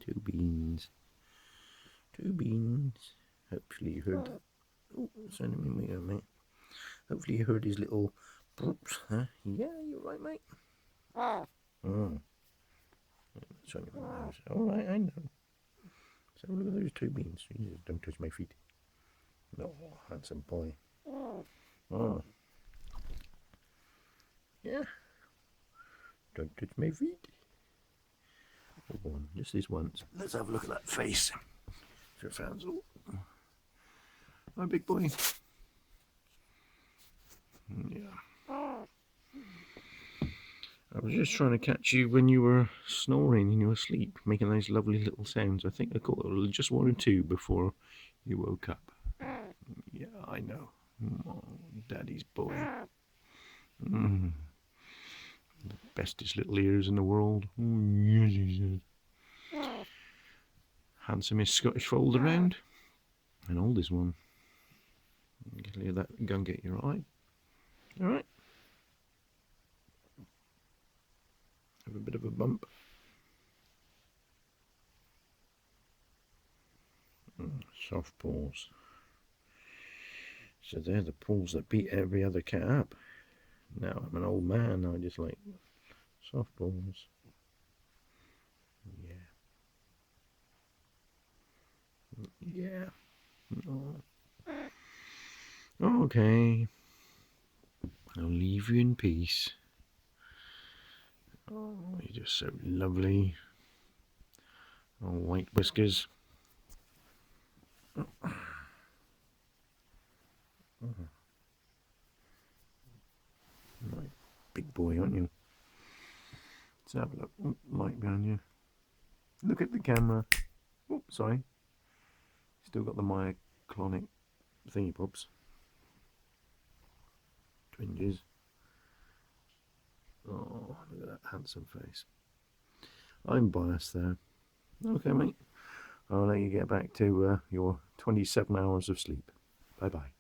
Two beans. Two beans. Hopefully you heard. Oh, sending me here, mate. Hopefully you heard his little brrrps, huh? Yeah, you're right, mate. Oh. Alright, I know. So look at those two beans. Jesus, don't touch my feet. No, handsome boy. Oh. Yeah. Don't touch my feet. Go on, just this once. Let's have a look at that face. Sir Fansel. Hi, big boy. Yeah. I was just trying to catch you when you were snoring in your sleep, making those lovely little sounds. I think I caught just one or two before you woke up. Yeah, I know. Oh, Daddy's boy. The bestest little ears in the world. Oh, yes, he says. Handsomest Scottish fold around. And oldest one. Leave that gun get your eye. Alright. Have a bit of a bump. Soft paws. So they're the paws that beat every other cat up. Now I'm an old man, I just like soft paws. Yeah. Yeah. Oh. Okay. I'll leave you in peace. Oh, you're just so lovely. Oh, white whiskers. Right, big boy, aren't you? Let's have a look. Oh, light behind you. Look at the camera. Oh, sorry. Still got the myoclonic thingy pops. Twinges. Oh, look at that handsome face. I'm biased there. Okay, mate. I'll let you get back to your 27 hours of sleep. Bye-bye.